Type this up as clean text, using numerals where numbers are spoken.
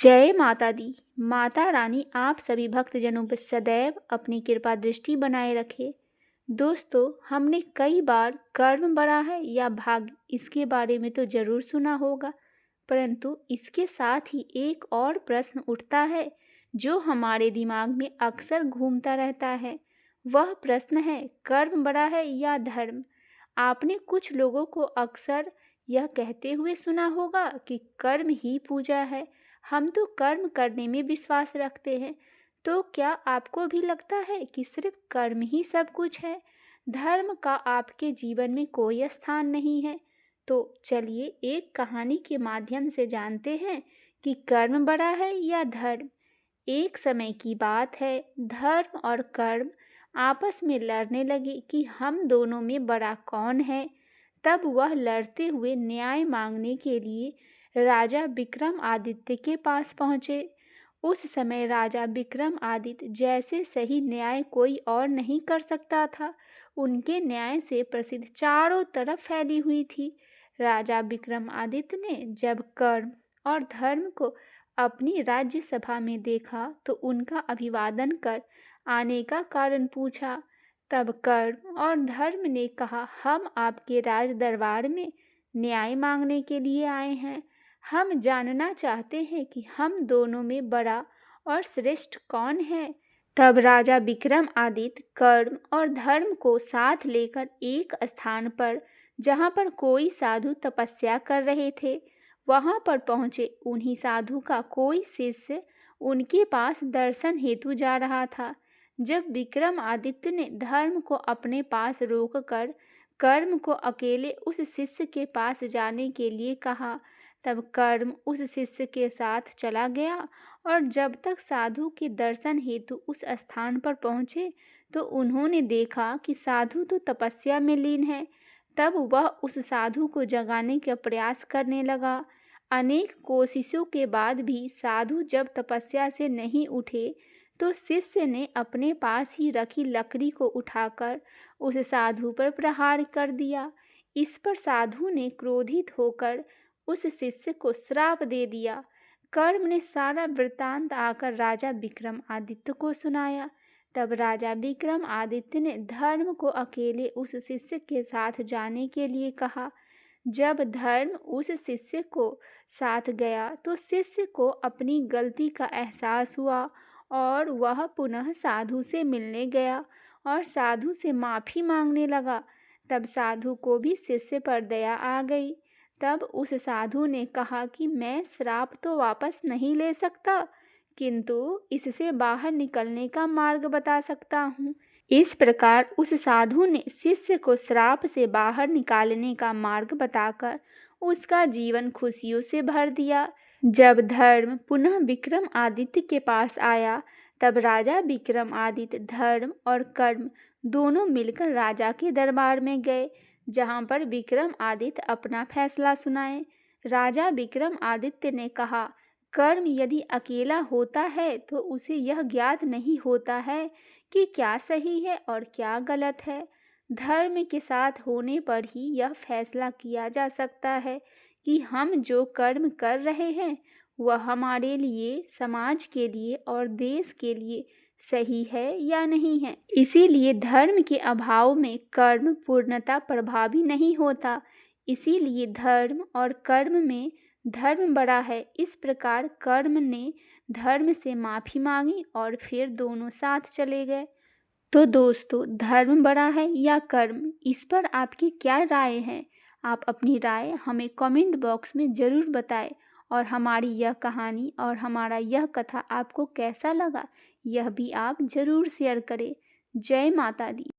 जय माता दी। माता रानी आप सभी भक्तजनों पर सदैव अपनी कृपा दृष्टि बनाए रखे। दोस्तों, हमने कई बार कर्म बड़ा है या भाग्य इसके बारे में तो जरूर सुना होगा, परंतु इसके साथ ही एक और प्रश्न उठता है जो हमारे दिमाग में अक्सर घूमता रहता है। वह प्रश्न है, कर्म बड़ा है या धर्म। आपने कुछ लोगों को अक्सर यह कहते हुए सुना होगा कि कर्म ही पूजा है, हम तो कर्म करने में विश्वास रखते हैं। तो क्या आपको भी लगता है कि सिर्फ कर्म ही सब कुछ है, धर्म का आपके जीवन में कोई स्थान नहीं है? तो चलिए एक कहानी के माध्यम से जानते हैं कि कर्म बड़ा है या धर्म। एक समय की बात है, धर्म और कर्म आपस में लड़ने लगे कि हम दोनों में बड़ा कौन है। तब वह लड़ते हुए न्याय मांगने के लिए राजा विक्रमादित्य के पास पहुँचे। उस समय राजा विक्रमादित्य जैसे सही न्याय कोई और नहीं कर सकता था। उनके न्याय से प्रसिद्ध चारों तरफ फैली हुई थी। राजा विक्रमादित्य ने जब कर्म और धर्म को अपनी राज्यसभा में देखा तो उनका अभिवादन कर आने का कारण पूछा। तब कर्म और धर्म ने कहा, हम आपके राज दरबार में न्याय मांगने के लिए आए हैं। हम जानना चाहते हैं कि हम दोनों में बड़ा और श्रेष्ठ कौन है। तब राजा विक्रमादित्य कर्म और धर्म को साथ लेकर एक स्थान पर, जहाँ पर कोई साधु तपस्या कर रहे थे, वहाँ पर पहुँचे। उन्हीं साधु का कोई शिष्य उनके पास दर्शन हेतु जा रहा था। जब विक्रमादित्य ने धर्म को अपने पास रोककर कर्म को अकेले उस शिष्य के पास जाने के लिए कहा, तब कर्म उस शिष्य के साथ चला गया और जब तक साधु के दर्शन हेतु उस स्थान पर पहुँचे तो उन्होंने देखा कि साधु तो तपस्या में लीन है। तब वह उस साधु को जगाने का प्रयास करने लगा। अनेक कोशिशों के बाद भी साधु जब तपस्या से नहीं उठे तो शिष्य ने अपने पास ही रखी लकड़ी को उठाकर उस साधु पर प्रहार कर दिया। इस पर साधु ने क्रोधित होकर उस शिष्य को श्राप दे दिया। कर्म ने सारा वृत्तांत आकर राजा विक्रमादित्य को सुनाया। तब राजा विक्रमादित्य ने धर्म को अकेले उस शिष्य के साथ जाने के लिए कहा। जब धर्म उस शिष्य को साथ गया तो शिष्य को अपनी गलती का एहसास हुआ और वह पुनः साधु से मिलने गया और साधु से माफ़ी मांगने लगा। तब साधु को भी शिष्य पर दया आ गई। तब उस साधु ने कहा कि मैं श्राप तो वापस नहीं ले सकता, किंतु इससे बाहर निकलने का मार्ग बता सकता हूँ। इस प्रकार उस साधु ने शिष्य को श्राप से बाहर निकालने का मार्ग बताकर उसका जीवन खुशियों से भर दिया। जब धर्म पुनः विक्रमादित्य के पास आया तब राजा विक्रमादित्य धर्म और कर्म दोनों मिलकर राजा के दरबार में गए, जहाँ पर विक्रमादित्य अपना फैसला सुनाए। राजा विक्रमादित्य ने कहा, कर्म यदि अकेला होता है तो उसे यह ज्ञात नहीं होता है कि क्या सही है और क्या गलत है। धर्म के साथ होने पर ही यह फैसला किया जा सकता है कि हम जो कर्म कर रहे हैं वह हमारे लिए, समाज के लिए और देश के लिए सही है या नहीं है। इसीलिए धर्म के अभाव में कर्म पूर्णतः प्रभावी नहीं होता। इसीलिए धर्म और कर्म में धर्म बड़ा है। इस प्रकार कर्म ने धर्म से माफ़ी मांगी और फिर दोनों साथ चले गए। तो दोस्तों, धर्म बड़ा है या कर्म, इस पर आपकी क्या राय है? आप अपनी राय हमें कमेंट बॉक्स में ज़रूर बताएं और हमारी यह कहानी और हमारा यह कथा आपको कैसा लगा, यह भी आप ज़रूर शेयर करें। जय माता दी।